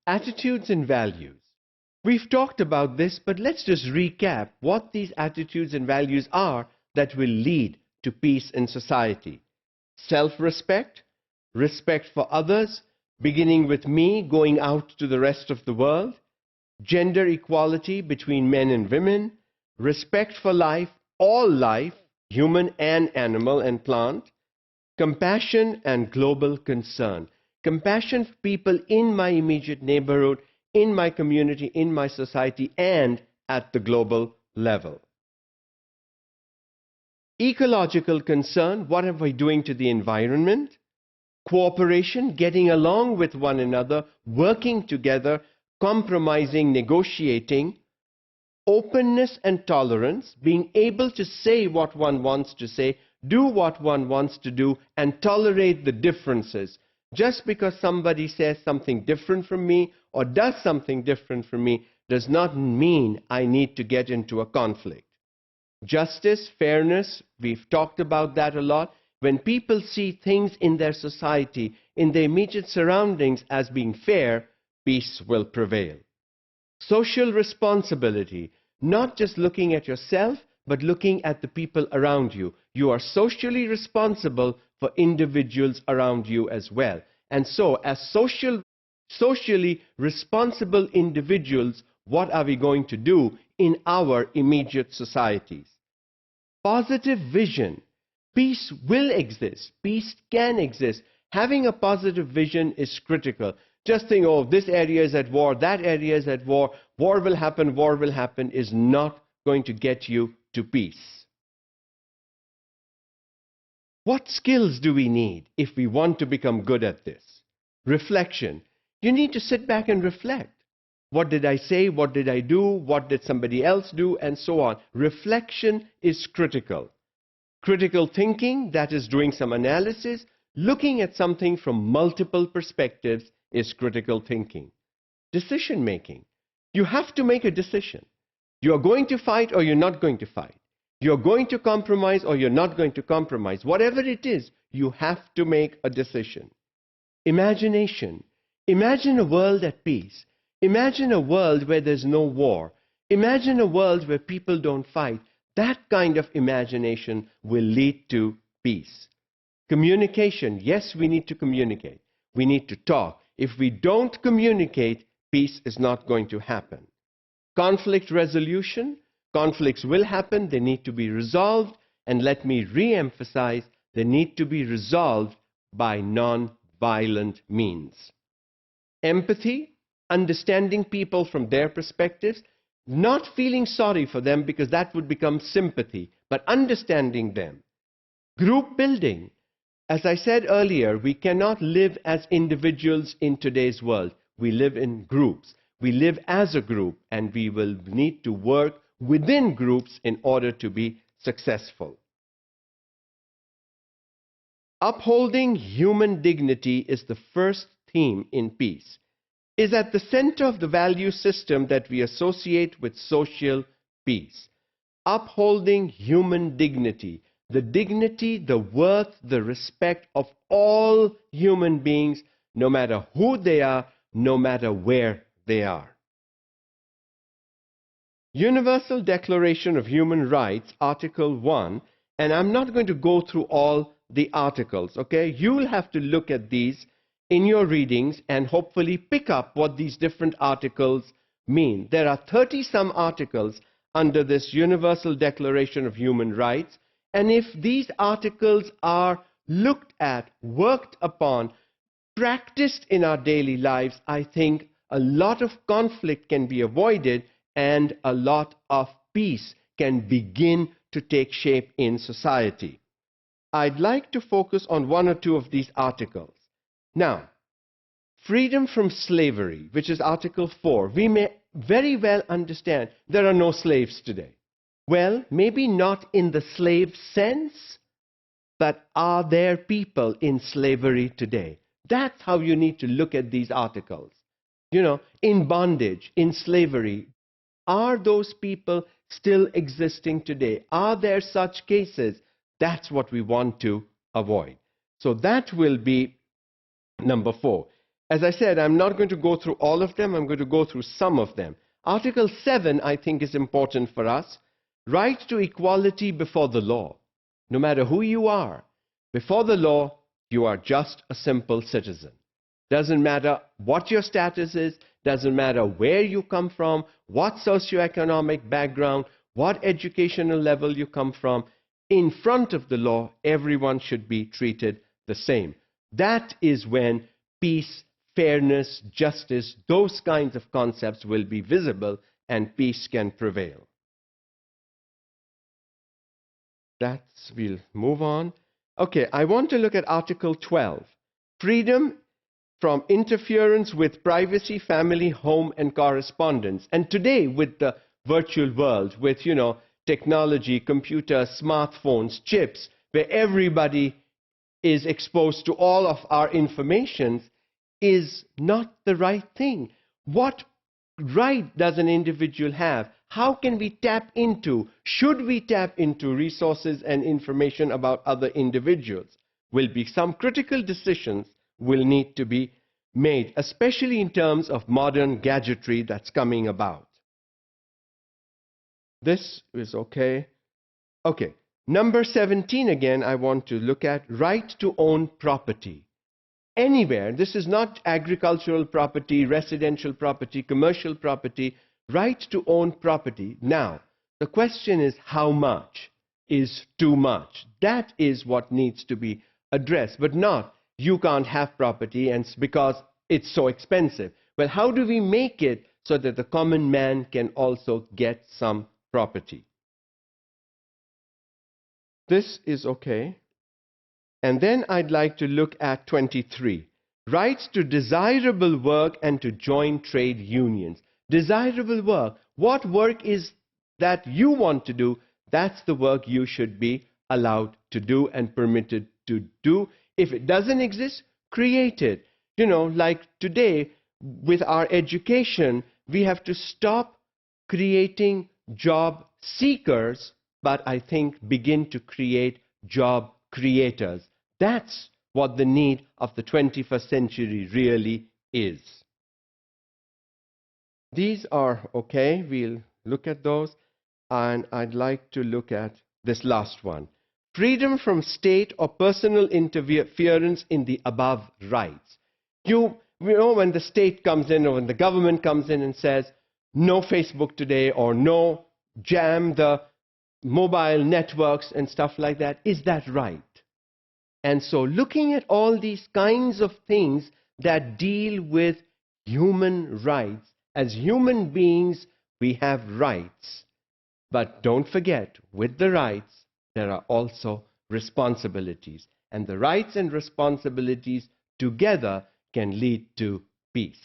Attitudes and values. We've talked about this, but let's just recap what these attitudes and values are that will lead to peace in society. Self-respect, respect for others, beginning with me, going out to the rest of the world, gender equality between men and women, respect for life, all life, human and animal and plant, compassion and global concern. Compassion for people in my immediate neighborhood, in my community, in my society, and at the global level. Ecological concern, what are we doing to the environment? Cooperation, getting along with one another, working together, compromising, negotiating. Openness and tolerance, being able to say what one wants to say, do what one wants to do, and tolerate the differences. Just because somebody says something different from me or does something different from me does not mean I need to get into a conflict. Justice, fairness, we've talked about that a lot. When people see things in their society, in their immediate surroundings as being fair, peace will prevail. Social responsibility, not just looking at yourself, but looking at the people around you. You are socially responsible for individuals around you as well. And so, as socially responsible individuals, what are we going to do in our immediate societies? Positive vision. Peace will exist. Peace can exist. Having a positive vision is critical. Just think, oh, this area is at war, that area is at war will happen, is not going to get you to peace. What skills do we need if we want to become good at this? Reflection. You need to sit back and reflect. What did I say? What did I do? What did somebody else do? And so on. Reflection is critical. Critical thinking, that is doing some analysis, looking at something from multiple perspectives, is critical thinking. Decision making. You have to make a decision. You're going to fight or you're not going to fight. You're going to compromise or you're not going to compromise. Whatever it is, you have to make a decision. Imagination. Imagine a world at peace. Imagine a world where there's no war. Imagine a world where people don't fight. That kind of imagination will lead to peace. Communication. Yes, we need to communicate. We need to talk. If we don't communicate, peace is not going to happen. Conflict resolution. Conflicts will happen. They need to be resolved. And let me re-emphasize, they need to be resolved by non-violent means. Empathy. Understanding people from their perspectives. Not feeling sorry for them because that would become sympathy, but understanding them. Group building. As I said earlier, we cannot live as individuals in today's world. We live in groups. We live as a group, and we will need to work within groups in order to be successful. Upholding human dignity is the first theme in peace. Is at the center of the value system that we associate with social peace. Upholding human dignity, the worth, the respect of all human beings, no matter who they are, no matter where they are. Universal Declaration of Human Rights, Article 1, and I'm not going to go through all the articles, okay? You'll have to look at these in your readings and hopefully pick up what these different articles mean. There are 30-some articles under this Universal Declaration of Human Rights, and if these articles are looked at, worked upon, practiced in our daily lives, I think a lot of conflict can be avoided and a lot of peace can begin to take shape in society. I'd like to focus on one or two of these articles. Now, freedom from slavery, which is Article 4, we may very well understand there are no slaves today. Well, maybe not in the slave sense, but are there people in slavery today? That's how you need to look at these articles. You know, in bondage, in slavery, are those people still existing today? Are there such cases? That's what we want to avoid. So that will be Number 4, As I said, I'm not going to go through all of them. I'm going to go through some of them. Article 7, I think, is important for us. Right to equality before the law. No matter who you are, before the law, you are just a simple citizen. Doesn't matter what your status is, doesn't matter where you come from, what socioeconomic background, what educational level you come from. In front of the law, everyone should be treated the same. That is when peace, fairness, justice, those kinds of concepts will be visible and peace can prevail. We'll move on. Okay, I want to look at Article 12. Freedom from interference with privacy, family, home, and correspondence. And today, with the virtual world, with, technology, computers, smartphones, chips, where everybody is exposed to all of our information, is not the right thing. What right does an individual have? How can we tap into, should we tap into resources and information about other individuals? Will be some critical decisions will need to be made, especially in terms of modern gadgetry that's coming about. This is okay. Okay, number 17 again, I want to look at right to own property. Anywhere, this is not agricultural property, residential property, commercial property, right to own property. Now, the question is how much is too much? That is what needs to be addressed, but not you can't have property and because it's so expensive. Well, how do we make it so that the common man can also get some property? This is okay. And then I'd like to look at 23. Rights to desirable work and to join trade unions. Desirable work. What work is that you want to do? That's the work you should be allowed to do and permitted to do. If it doesn't exist, create it. Like today, with our education, we have to stop creating job seekers, but I think begin to create job creators. That's what the need of the 21st century really is. These are okay. We'll look at those. And I'd like to look at this last one. Freedom from state or personal interference in the above rights. When the state comes in or when the government comes in and says, no Facebook today or no jam the mobile networks and stuff like that, is that right? And so looking at all these kinds of things that deal with human rights, as human beings, we have rights. But don't forget, with the rights, there are also responsibilities. And the rights and responsibilities together can lead to peace.